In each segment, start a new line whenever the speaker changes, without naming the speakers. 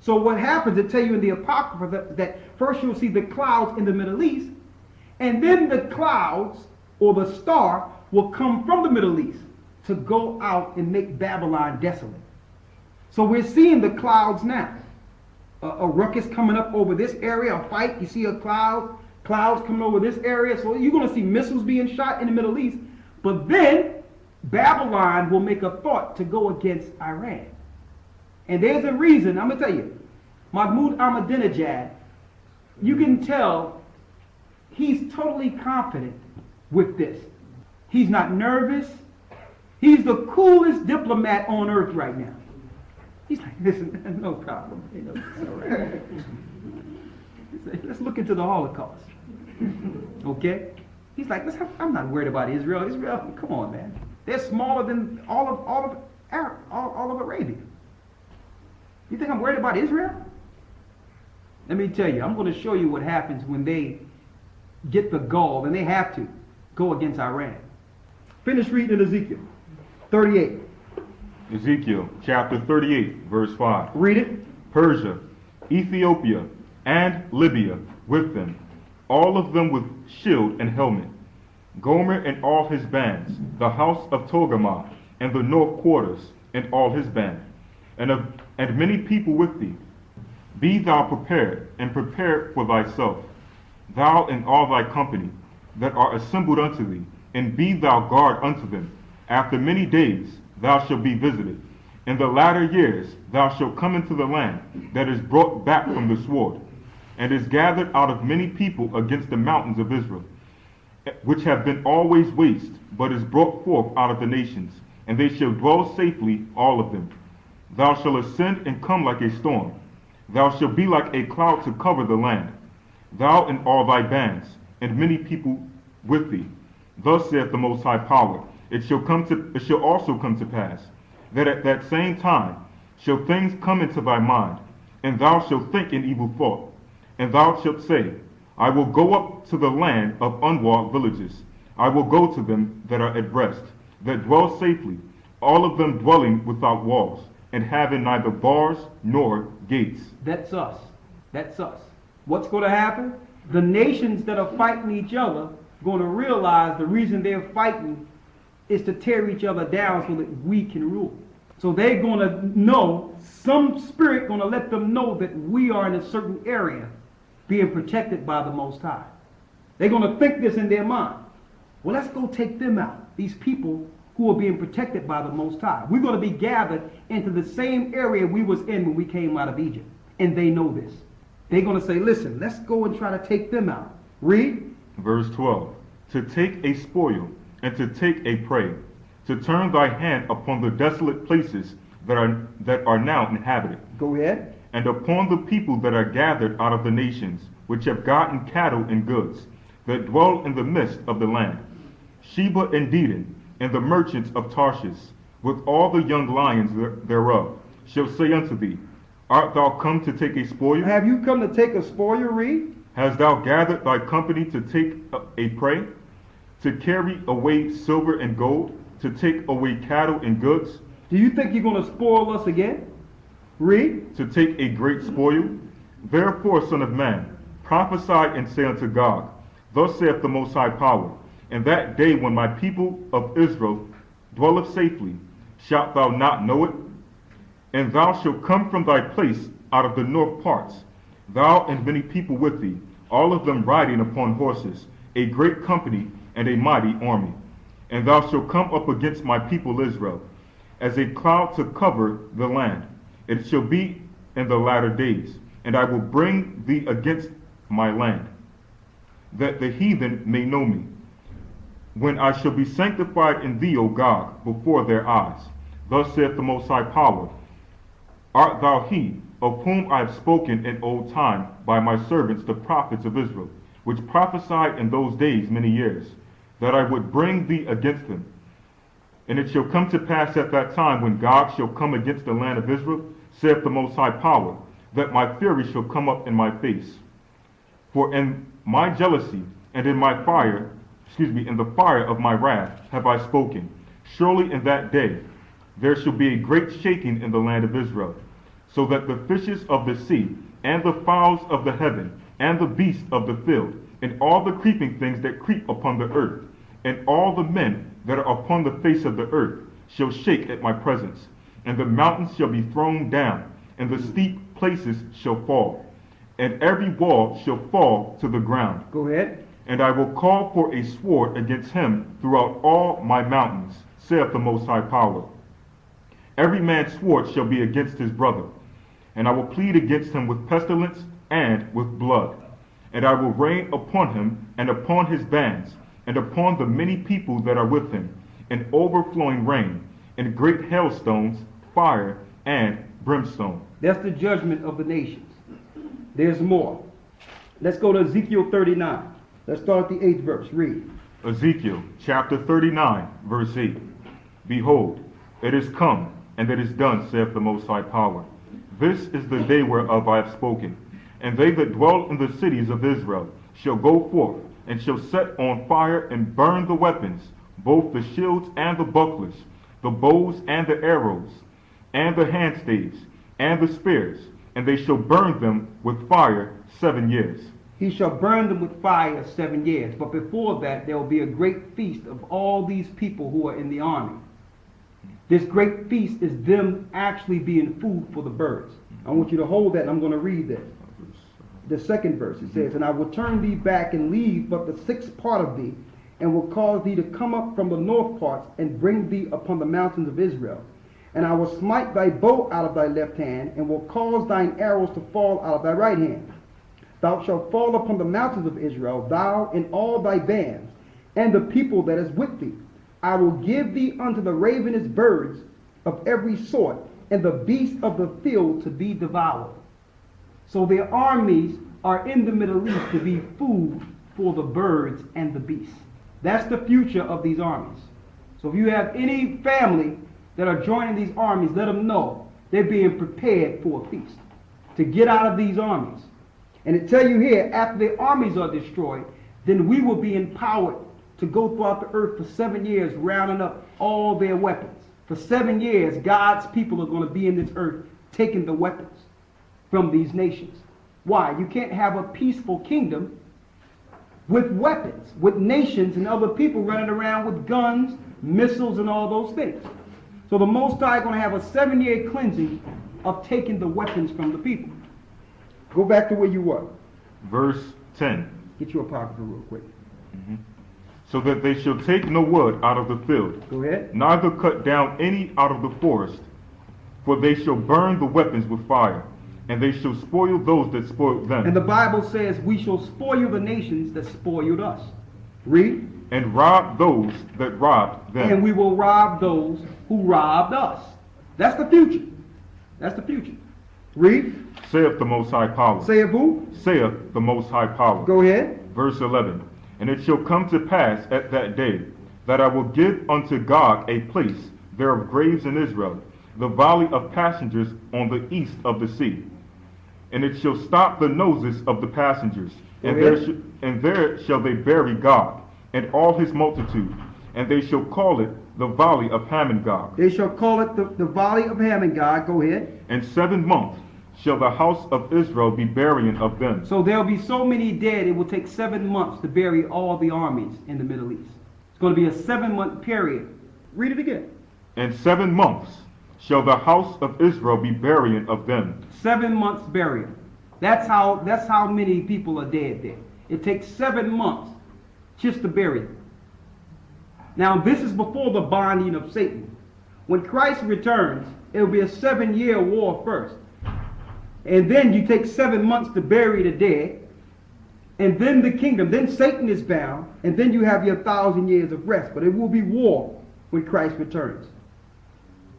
So what happens, it tell you in the Apocrypha that first you'll see the clouds in the Middle East, and then the clouds or the star will come from the Middle East to go out and make Babylon desolate. So we're seeing the clouds now. A ruckus coming up over this area, a fight, you see clouds coming over this area. So you're going to see missiles being shot in the Middle East. But then Babylon will make a thought to go against Iran. And there's a reason, I'm going to tell you, Mahmoud Ahmadinejad, you can tell he's totally confident with this. He's not nervous. He's the coolest diplomat on earth right now. He's like, listen, no problem. You know, it's all right. Let's look into the Holocaust. Okay? He's like, I'm not worried about Israel. Israel, come on, man. They're smaller than all of Arabia. You think I'm worried about Israel? Let me tell you, I'm going to show you what happens when they get the gall, and they have to go against Iran. Finish reading in Ezekiel 38.
Ezekiel chapter 38, verse 5.
Read it.
Persia, Ethiopia, and Libya with them, all of them with shield and helmet. Gomer and all his bands, the house of Togarmah, and the north quarters, and all his band, and many people with thee. Be thou prepared, and prepare for thyself, thou and all thy company that are assembled unto thee, and be thou guard unto them. After many days thou shalt be visited. In the latter years thou shalt come into the land that is brought back from the sword, and is gathered out of many people against the mountains of Israel, which have been always waste, but is brought forth out of the nations, and they shall dwell safely, all of them. Thou shalt ascend and come like a storm. Thou shalt be like a cloud to cover the land, thou and all thy bands, and many people with thee. Thus saith the Most High Power, it shall also come to pass, that at that same time shall things come into thy mind, and thou shalt think an evil thought, and thou shalt say, I will go up to the land of unwalled villages. I will go to them that are at rest, that dwell safely, all of them dwelling without walls, and having neither bars nor gates.
That's us. That's us. What's going to happen? The nations that are fighting each other are going to realize the reason they're fighting is to tear each other down so that we can rule. So they're going to know, some spirit going to let them know that we are in a certain area being protected by the Most High. They're going to think this in their mind. Well, let's go take them out. These people who are being protected by the Most High. We're going to be gathered into the same area we was in when we came out of Egypt. And they know this. They're going to say, listen, let's go and try to take them out. Read.
Verse 12. To take a spoil and to take a prey, to turn thy hand upon the desolate places that are now inhabited.
Go ahead.
And upon the people that are gathered out of the nations, which have gotten cattle and goods, that dwell in the midst of the land. Sheba and Dedan, and the merchants of Tarshish, with all the young lions thereof, shall say unto thee, Art thou come to take a spoil?
Have you come to take a spoil, read?
Hast thou gathered thy company to take a prey? To carry away silver and gold? To take away cattle and goods?
Do you think you're going to spoil us again? Read.
To take a great spoil? Therefore, son of man, prophesy and say unto Gog, Thus saith the Most High Power, In that day when my people of Israel dwelleth safely, shalt thou not know it? And thou shalt come from thy place out of the north parts, thou and many people with thee, all of them riding upon horses, a great company and a mighty army. And thou shalt come up against my people Israel, as a cloud to cover the land. It shall be in the latter days, and I will bring thee against my land, that the heathen may know me, when I shall be sanctified in thee, O God, before their eyes. Thus saith the Most High Power, Art thou he, of whom I have spoken in old time by my servants the prophets of Israel, which prophesied in those days many years, that I would bring thee against them? And it shall come to pass at that time, when God shall come against the land of Israel, saith the Most High Power, that my fury shall come up in my face. For in my jealousy and in my fire, in the fire of my wrath have I spoken. Surely in that day there shall be a great shaking in the land of Israel, so that the fishes of the sea, and the fowls of the heaven, and the beasts of the field, and all the creeping things that creep upon the earth, and all the men that are upon the face of the earth, shall shake at my presence. And the mountains shall be thrown down, and the steep places shall fall, and every wall shall fall to the ground.
Go ahead.
And I will call for a sword against him throughout all my mountains, saith the Most High Power. Every man's sword shall be against his brother, and I will plead against him with pestilence and with blood. And I will rain upon him and upon his bands, and upon the many people that are with him, an overflowing rain, and great hailstones, fire, and brimstone.
That's the judgment of the nations. There's more. Let's go to Ezekiel 39. Let's start at the 8th verse. Read.
Ezekiel chapter 39, verse 8. Behold, it is come, and it is done, saith the Most High Power. This is the day whereof I have spoken. And they that dwell in the cities of Israel shall go forth, and shall set on fire and burn the weapons, both the shields and the bucklers, the bows and the arrows, and the handstaves, and the spears, and they shall burn them with fire 7 years.
He shall burn them with fire 7 years. But before that, there will be a great feast of all these people who are in the army. This great feast is them actually being food for the birds. I want you to hold that, and I'm going to read this. The 2nd verse, it says, And I will turn thee back and leave but the 6th part of thee, and will cause thee to come up from the north parts, and bring thee upon the mountains of Israel. And I will smite thy bow out of thy left hand, and will cause thine arrows to fall out of thy right hand. Thou shalt fall upon the mountains of Israel, thou and all thy bands, and the people that is with thee. I will give thee unto the ravenous birds of every sort, and the beasts of the field to be devoured. So their armies are in the Middle East to be food for the birds and the beasts. That's the future of these armies. So if you have any family that are joining these armies, let them know they're being prepared for a feast to get out of these armies. And it tell you here, after the armies are destroyed, then we will be empowered to go throughout the earth for 7 years, rounding up all their weapons. For 7 years, God's people are going to be in this earth taking the weapons from these nations. Why? You can't have a peaceful kingdom with weapons, with nations and other people running around with guns, missiles, and all those things. So the Most High is going to have a 7-year cleansing of taking the weapons from the people. Go back to where you were.
Verse 10.
Get you a apocrypha real quick.
So that they shall take no wood out of the field,
Go ahead.
neither cut down any out of the forest, for they shall burn the weapons with fire, and they shall spoil those that spoiled them.
And the Bible says we shall spoil the nations that spoiled us. Read.
And rob those that robbed them.
And we will rob those who robbed us. That's the future. That's the future. Read.
Saith the Most High Power.
Say it, boo.
Saith the Most High Power.
Go ahead.
Verse 11. And it shall come to pass at that day that I will give unto God a place there of graves in Israel, the valley of passengers on the east of the sea. And it shall stop the noses of the passengers, and there shall they bury God and all his multitude, and they shall call it the valley of Hamongog.
They shall call it the valley of Hamongog. Go ahead.
And 7 months shall the house of Israel be burying of them.
So there will be so many dead, it will take 7 months to bury all the armies in the Middle East. It's going to be a 7-month period. Read it again.
And 7 months shall the house of Israel be burying of them.
7 months burial. That's how many people are dead there. It takes 7 months just to bury them. Now this is before the binding of Satan. When Christ returns, it will be a 7-year war first. And then you take 7 months to bury the dead. And then the kingdom, then Satan is bound. And then you have your 1,000 years of rest. But it will be war when Christ returns.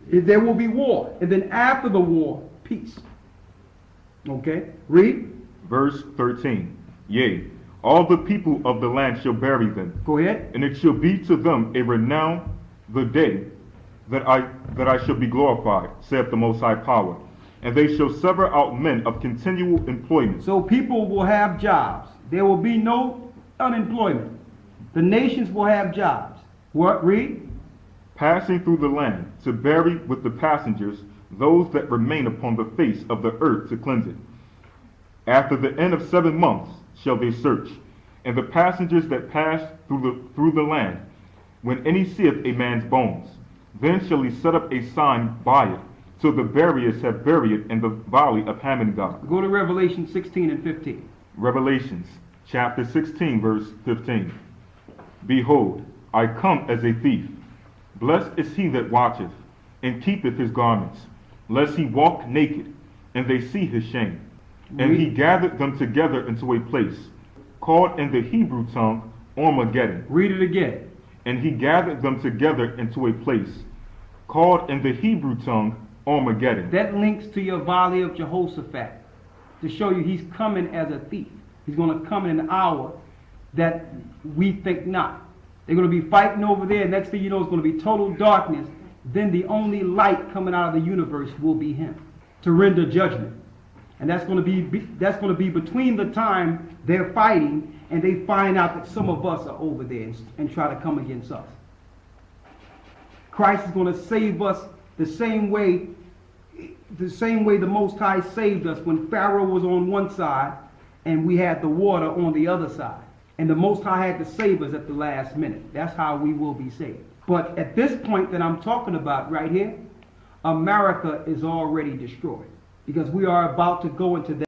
There will be war. And then after the war, peace. Okay? Read.
Verse 13. Yea, all the people of the land shall bury them.
Go ahead.
And it shall be to them a renown the day that I shall be glorified, saith the Most High Power. And they shall sever out men of continual employment.
So people will have jobs. There will be no unemployment. The nations will have jobs. What? Read.
Passing through the land to bury with the passengers those that remain upon the face of the earth to cleanse it. After the end of 7 months shall they search, and the passengers that pass through the land, when any seeth a man's bones, then shall he set up a sign by it, till the buriers have buried it in the valley of Hamon-Gog.
Go to Revelation 16 and 15.
Revelations chapter 16, verse 15. Behold, I come as a thief. Blessed is he that watcheth, and keepeth his garments, lest he walk naked, and they see his shame. And he gathered them together into a place, called in the Hebrew tongue Armageddon.
Read it again.
And he gathered them together into a place, called in the Hebrew tongue Armageddon.
That links to your valley of Jehoshaphat, to show you he's coming as a thief. He's going to come in an hour that we think not. They're going to be fighting over there. Next thing you know, it's going to be total darkness. Then the only light coming out of the universe will be him to render judgment. And that's going to be between the time they're fighting and they find out that some of us are over there and try to come against us. Christ is going to save us the same way the Most High saved us when Pharaoh was on one side and we had the water on the other side. And the Most High had to save us at the last minute. That's how we will be saved. But at this point that I'm talking about right here, America is already destroyed, because we are about to go into that